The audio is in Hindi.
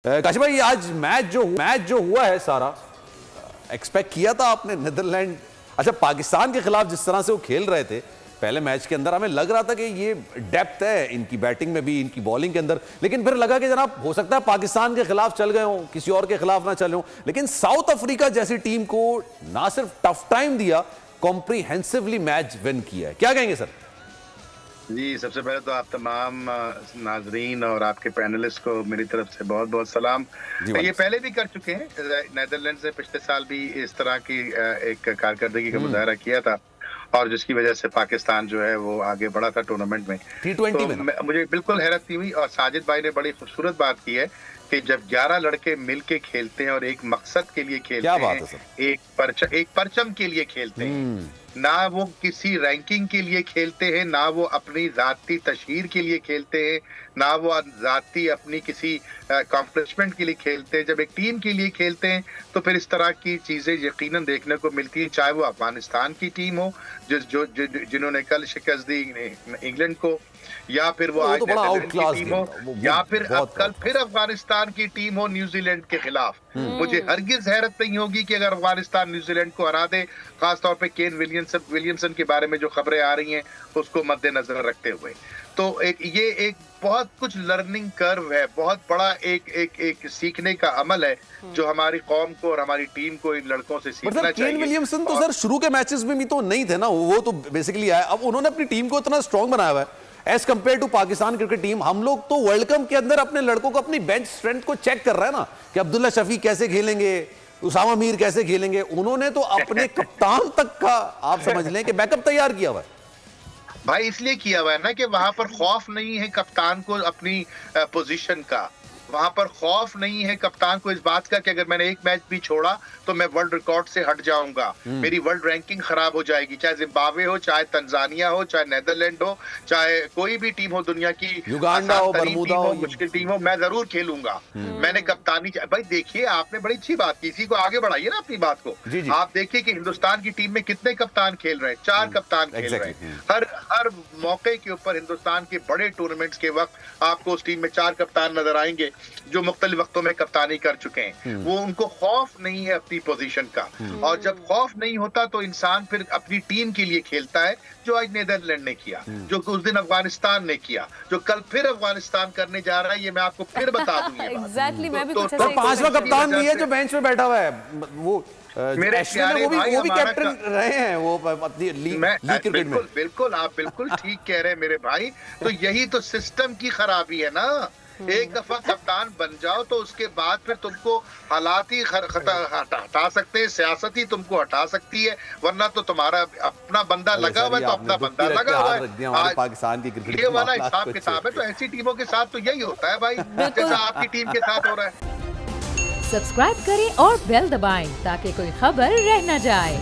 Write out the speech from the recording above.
काशिफ भाई, आज मैच जो हुआ है सारा, एक्सपेक्ट किया था आपने नीदरलैंड? अच्छा, पाकिस्तान के खिलाफ जिस तरह से वो खेल रहे थे पहले मैच के अंदर, हमें लग रहा था कि ये डेप्थ है इनकी बैटिंग में भी, इनकी बॉलिंग के अंदर, लेकिन फिर लगा कि जनाब हो सकता है पाकिस्तान के खिलाफ चल गए हों, किसी और के खिलाफ ना चले हों। लेकिन साउथ अफ्रीका जैसी टीम को ना सिर्फ टफ टाइम दिया, कॉम्प्रिहेंसिवली मैच विन किया है। क्या कहेंगे सर? जी, सबसे पहले तो आप तमाम नाजरीन और आपके पैनलिस्ट को मेरी तरफ से बहुत बहुत सलाम। ये पहले भी कर चुके हैं, नीदरलैंड से पिछले साल भी इस तरह की एक कारकर्दगी का मुजाहरा किया था, और जिसकी वजह से पाकिस्तान जो है वो आगे बढ़ा था टूर्नामेंट में। T20 में मुझे बिल्कुल हैरत नहीं हुई, और साजिद भाई ने बड़ी खूबसूरत बात की है कि जब 11 लड़के मिल के खेलते हैं और एक मकसद के लिए खेलते हैं, एक परचम के लिए खेलते हैं, ना वो किसी रैंकिंग के लिए खेलते हैं, ना वो अपनी जाती तशहीर के लिए खेलते हैं, ना वो जाती अपनी किसी अकॉम्प्लिशमेंट के लिए खेलते हैं। जब एक टीम के लिए खेलते हैं तो फिर इस तरह की चीजें यकीनन देखने को मिलती हैं, चाहे वो अफगानिस्तान की टीम हो जिन्होंने कल शिकस्त दी इंग्लैंड को, या फिर वो आज नीदरलैंड की टीम हो, या फिर अब कल फिर अफगानिस्तान की टीम हो न्यूजीलैंड के खिलाफ। मुझे हरगिज हैरत नहीं होगी कि अगर अफगानिस्तान न्यूजीलैंड को हरा दे, खासतौर पे केन विलियमसन के बारे में जो खबरें आ रही हैं उसको मद्देनजर रखते हुए। तो ये एक बहुत कुछ लर्निंग कर्व है, बहुत बड़ा एक सीखने का अमल है जो हमारी कौम को और हमारी टीम को इन लड़कों से सीखना चाहिए। केन विलियमसन तो सर शुरू के मैचेस में भी तो नहीं थे ना, वो तो बेसिकली आया, अब उन्होंने अपनी टीम को इतना स्ट्रांग बनाया हुआ है as compare to Pakistan cricket team. हम लोग तो वर्ल्ड कप के अंदर अपने लड़कों को अपनी बेंच स्ट्रेंथ को चेक कर रहा है ना, कि अब्दुल्ला शफी कैसे खेलेंगे, उसामा मीर कैसे खेलेंगे। उन्होंने तो अपने कप्तान तक का आप समझ लें कि बैकअप तैयार किया हुआ है भाई, इसलिए किया हुआ है ना कि वहां पर खौफ नहीं है कप्तान को अपनी पोजीशन का, वहां पर खौफ नहीं है कप्तान को इस बात का कि अगर मैंने एक मैच भी छोड़ा तो मैं वर्ल्ड रिकॉर्ड से हट जाऊंगा, मेरी वर्ल्ड रैंकिंग खराब हो जाएगी। चाहे जिम्बाब्वे हो, चाहे तंजानिया हो, चाहे नीदरलैंड हो, चाहे कोई भी टीम हो दुनिया की, युगांडा हो, बरमूदा हो, मुश्किल टीम हो, मैं जरूर खेलूंगा। मैंने कप्तानी भाई देखिए, आपने बड़ी अच्छी बात की, इसी को आगे बढ़ाइए ना अपनी बात को। आप देखिए कि हिंदुस्तान की टीम में कितने कप्तान खेल रहे हैं, 4 कप्तान खेल रहे हैं। हर मौके के ऊपर हिंदुस्तान के बड़े टूर्नामेंट्स के वक्त आपको उस टीम में 4 कप्तान नजर आएंगे जो मुख्तलिफ वक्तों में कप्तानी कर चुके हैं। वो उनको खौफ नहीं है अपनी पोजीशन का, और जब खौफ नहीं होता तो इंसान फिर अपनी टीम के लिए खेलता है, जो आज नीदरलैंड ने किया, जो उस दिन अफगानिस्तान ने किया, जो कल फिर अफगानिस्तान करने जा रहा है। ये मैं आपको फिर बता दूं। एग्जैक्टली, मैं भी तो 5वां कप्तान भी है जो बेंच पे बैठा हुआ है, वो मेरे प्यारे भाई, वो भी कैप्टन रहे हैं वो लीग क्रिकेट में। बिल्कुल आप बिल्कुल ठीक कह रहे हैं मेरे भाई। तो यही तो सिस्टम की खराबी है ना, एक दफा कप्तान बन जाओ तो उसके बाद फिर तुमको हालात ही हटा सकते हैं, सियासत ही तुमको हटा सकती है, वरना तो तुम्हारा अपना बंदा लगा हुआ है तो अपना बंदा लगा हुआ है। पाकिस्तान की क्रिकेट ये वाला हिसाब किताब है, तो ऐसी टीमों के साथ तो यही होता है भाई, जैसा आपकी टीम के साथ हो रहा है। सब्सक्राइब करें और बेल दबाएं ताकि कोई खबर रह न जाए।